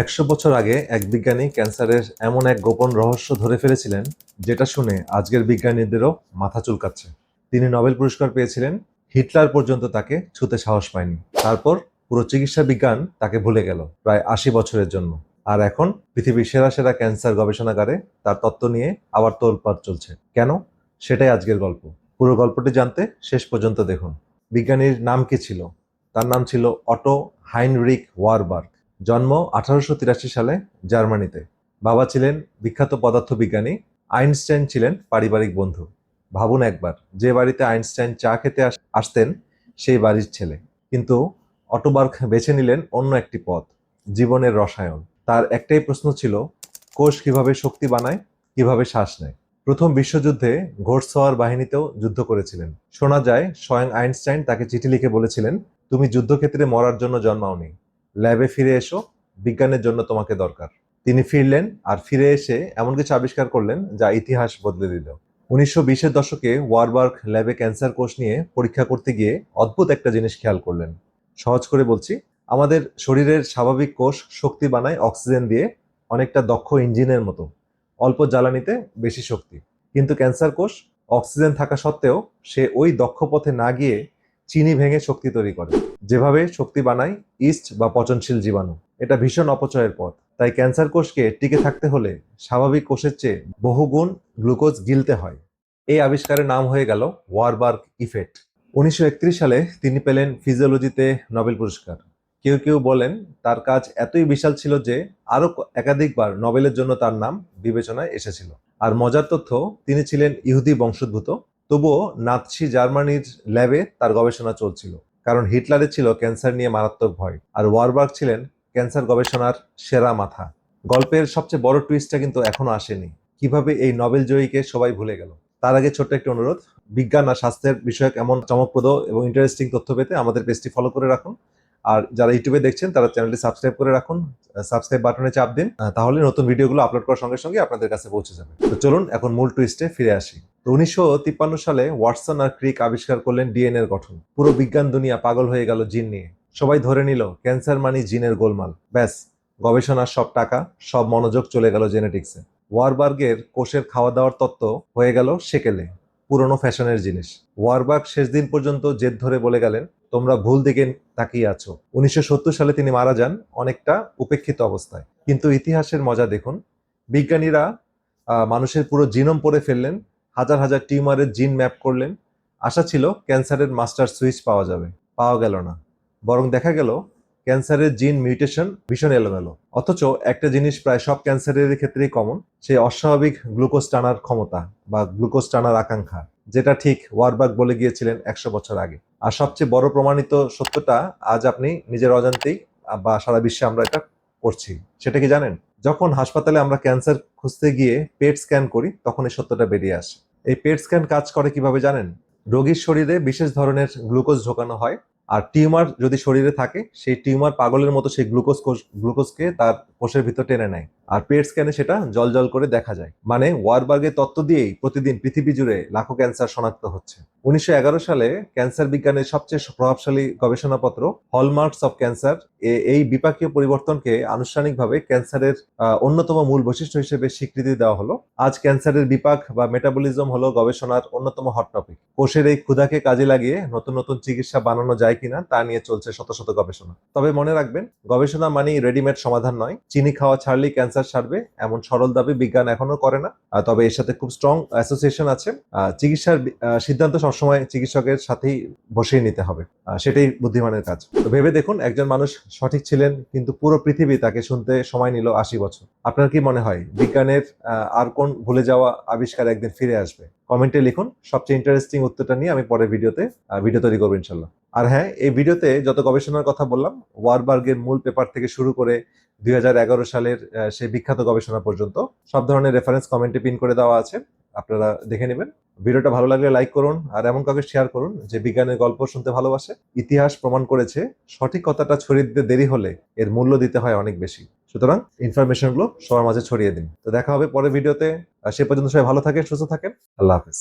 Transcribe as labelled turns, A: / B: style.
A: ১০০ বছর আগে এক বিজ্ঞানী ক্যান্সারের এমন এক গোপন রহস্য ধরে ফেলেছিলেন, যেটা শুনে আজকের বিজ্ঞানীদেরও মাথা চুলকাচ্ছে। তিনি নোবেল পুরস্কার পেয়েছিলেন, হিটলার পর্যন্ত তাকে ছুঁতে সাহস পায়নি। তারপর পুরো চিকিৎসা বিজ্ঞান তাকে ভুলে গেল প্রায় ৮০ বছরের জন্য। আর এখন পৃথিবীর সেরা সেরা ক্যান্সার গবেষণাগারে তার তত্ত্ব নিয়ে আবার তোলপাড় চলছে। কেন? সেটাই আজকের গল্প। পুরো গল্পটি জানতে শেষ পর্যন্ত দেখুন। বিজ্ঞানীর নাম কি ছিল? তার নাম ছিল অটো হাইনরিখ ওয়ারবার্গ। জন্ম 1883 সালে জার্মানিতে। বাবা ছিলেন বিখ্যাত পদার্থবিজ্ঞানী, আইনস্টাইন ছিলেন পারিবারিক বন্ধু। ভাবুন একবার, যে বাড়িতে আইনস্টাইন চা খেতে আসতেন সেই বাড়ির ছেলে। কিন্তু অটোবার্গ বেছে নিলেন অন্য একটি পথ, জীবনের রসায়ন। তার একটাই প্রশ্ন ছিল, কোষ কিভাবে শক্তি বানায়, কিভাবে শ্বাস নেয়। প্রথম বিশ্বযুদ্ধে ঘোড়সওয়ার বাহিনীতেও যুদ্ধ করেছিলেন। শোনা যায় স্বয়ং আইনস্টাইন তাকে চিঠি লিখে বলেছিলেন, তুমি যুদ্ধক্ষেত্রে মরার জন্য জন্মাওনি, ল্যাবে ফিরে এসো, বিজ্ঞানের জন্য তোমাকে দরকার। তিনি ফিরলেন, আর ফিরে এসে এমন কিছু আবিষ্কার করলেন যা ইতিহাস বদলে দিল। 1920-এর দশকে ওয়ারবার্গ ল্যাবে ক্যান্সার কোষ নিয়ে পরীক্ষা করতে গিয়ে অদ্ভুত একটা জিনিস খেয়াল করলেন। সহজ করে বলছি, আমাদের শরীরের স্বাভাবিক কোষ শক্তি বানায় অক্সিজেন দিয়ে, অনেকটা দক্ষ ইঞ্জিনের মতো, অল্প জ্বালানিতে বেশি শক্তি। কিন্তু ক্যান্সার কোষ অক্সিজেন থাকা সত্ত্বেও সে ওই দক্ষ পথে না গিয়ে চিনি ভেঙে শক্তি তৈরি করে, যেভাবে শক্তি বানায় ইস্ট বা পচনশীল জীবাণু। এটা ভীষণ অপচয়ের পথ। তাই ক্যান্সার কোষকে টিকে থাকতে হলে স্বাভাবিক কোষের চেয়ে বহুগুণ গ্লুকোজ গিলতে হয়। এই আবিষ্কারের নাম হয়ে গেল ওয়ারবার্গ ইফেক্ট। 1931 সালে তিনি পেলেন ফিজিওলজিতে নোবেল পুরস্কার। কেউ কেউ বলেন তার কাজ এতই বিশাল ছিল যে আরো একাধিকবার নোবেলের জন্য তার নাম বিবেচনায় এসেছিল। আর মজার তথ্য, তিনি ছিলেন ইহুদি বংশোদ্ভূত। তবুও নাৎসি জার্মানির ল্যাবে তার গবেষণা চলছিল, কারণ হিটলারের ছিল ক্যান্সার নিয়ে মারাত্মক ভয়, আর ওয়ারবার্গ ছিলেন ক্যান্সার গবেষণার সেরা মাথা। গল্পের সবচেয়ে বড় টুইস্টটা কিন্তু এখনো আসেনি, কিভাবে এই নোবেল জয়ীকে সবাই ভুলে গেল। তার আগে ছোট্ট একটি অনুরোধ, বিজ্ঞান আর স্বাস্থ্যের বিষয়ক এমন চমকপ্রদ এবং ইন্টারেস্টিং তথ্য পেতে আমাদের পেজটি ফলো করে রাখুন। আর যারা ইউটিউবে দেখছেন তারা চ্যানেলটি সাবস্ক্রাইব করে রাখুন, সাবস্ক্রাইব বাটনে চাপ দিন, তাহলে নতুন ভিডিওগুলো আপলোড করার সঙ্গে সঙ্গে আপনাদের কাছে পৌঁছে যাবে। তো চলুন এখন মূল টুইস্টে ফিরে আসি। তো 1953 সালে ওয়াটসন আর ক্রিক আবিষ্কার করলেন ডিএনএর গঠন। পুরো বিজ্ঞান দুনিয়া পাগল হয়ে গেল জিন নিয়ে। সবাই ধরে নিল ক্যান্সার মানে জিনের গোলমাল। ব্যাস, গবেষণার সব টাকা, সব মনোযোগ চলে গেল জেনেটিক্সে। ওয়ারবার্গের কোষের খাওয়া দাওয়ার তত্ত্ব হয়ে গেল সেকেলে, পুরনো ফ্যাশনের জিনিস। ওয়ারবার্গ শেষ দিন পর্যন্ত জেদ ধরে বলে গেলেন, তোমরা ভুল দিকে তাকিয়ে আছো। 1970 সালে তিনি মারা যান, অনেকটা উপেক্ষিত অবস্থায়। কিন্তু ইতিহাসের মজা দেখুন, বিজ্ঞানীরা মানুষের পুরো জিনোম পড়ে ফেললেন, হাজার হাজার টিউমারের জিন ম্যাপ করলেন। আশা ছিল ক্যান্সারের মাস্টার সুইচ পাওয়া যাবে, পাওয়া গেল না। বরং দেখা গেল ক্যান্সারের জিন মিউটেশন ভীষণ এলোমেলো। অথচ একটা জিনিস প্রায় সব ক্যান্সারের ক্ষেত্রেই কমন, সেই অস্বাভাবিক গ্লুকোজ টানার ক্ষমতা বা গ্লুকোজ টানার আকাঙ্ক্ষা, যেটা ঠিক ওয়ারবার্গ বলে গিয়েছিলেন 100 বছর আগে। আর সবচেয়ে বড় প্রমাণিত সত্যটা আজ আপনি নিজের অজান্তেই বা সারা বিশ্বে আমরা এটা করছি। সেটা কি জানেন? যখন হাসপাতালে আমরা ক্যান্সার খুঁজতে গিয়ে পেট স্ক্যান করি, তখন এই সত্যটা বেরিয়ে আসে। এই পেট স্ক্যান কাজ করে কিভাবে জানেন? রোগীর শরীরে বিশেষ ধরনের গ্লুকোজ ঢোকানো হয়, আর টিউমার যদি শরীরে থাকে, সেই টিউমার পাগলের মতো সেই গ্লুকোজকে তার কোষের ভিতর টেনে নেয়। আর পেট স্ক্যানে সেটা জল করে দেখা যায়। মানে ওয়ারবার্গের তত্ত্ব দিয়েই প্রতিদিন পৃথিবী জুড়ে লাখো ক্যান্সার শনাক্ত হচ্ছে। 1911 সালে ক্যান্সার বিজ্ঞানের সবচেয়ে প্রভাবশালী গবেষণাপত্র হলমার্কস অফ ক্যান্সার এই বিপাকীয় পরিবর্তনকে আনুষ্ঠানিকভাবে ক্যান্সারের অন্যতম মূল বৈশিষ্ট্য হিসেবে স্বীকৃতি দেওয়া হলো। আজ ক্যান্সারের বিপাক বা মেটাবলিজম হলো গবেষণার অন্যতম হট টপিক। কোষের এই ক্ষুধাকে কাজে লাগিয়ে নতুন নতুন চিকিৎসা বানানো যায় কিনা তা নিয়ে চলছে শত শত গবেষণা। তবে মনে রাখবেন, গবেষণা মানেই রেডিমেড সমাধান নয়। চিনি খাওয়া ছাড়লেই ক্যান্সার সারবে এমন সরল দাবি বিজ্ঞান এখনো করে না। তবে এর সাথে খুব স্ট্রং অ্যাসোসিয়েশন আছে। চিকিৎসার সিদ্ধান্ত সবসময় চিকিৎসকের সাথেই বসেই নিতে হবে, সেটাই বুদ্ধিমানের কাজ। তো ভেবে দেখুন, একজন মানুষ সঠিক ছিলেন, কিন্তু পুরো পৃথিবী তাকে শুনতে সময় নিল 80 বছর। আপনার কি মনে হয় বিজ্ঞানের আর কোন ভুলে যাওয়া আবিষ্কার একদিন ফিরে আসবে? কমেন্টে লিখুন। সবচেয়ে ইন্টারেস্টিং উত্তরটা নিয়ে আমি পরের ভিডিও তৈরি করবো ইনশাল্লাহ। আর হ্যাঁ, এই ভিডিওতে যত গবেষণার কথা বললাম, ওয়ারবার্গের মূল পেপার থেকে শুরু করে 2011 সালের সেই বিখ্যাত গবেষণা পর্যন্ত সব ধরনের রেফারেন্স কমেন্টে পিন করে দেওয়া আছে, আপনারা দেখে নেবেন। ভিডিওটা ভালো লাগলে লাইক করুন, আর এমন কাউকে শেয়ার করুন যে বিজ্ঞানের গল্প শুনতে ভালোবাসে। ইতিহাস প্রমাণ করেছে, সঠিক কথাটা ছড়িয়ে দিতে দেরি হলে এর মূল্য দিতে হয় অনেক বেশি। সুতরাং ইনফরমেশনগুলো সবার মাঝে ছড়িয়ে দিন। তো দেখা হবে পরের ভিডিওতে। সে পর্যন্ত সবাই ভালো থাকেন, সুস্থ থাকেন। আল্লাহ হাফেজ।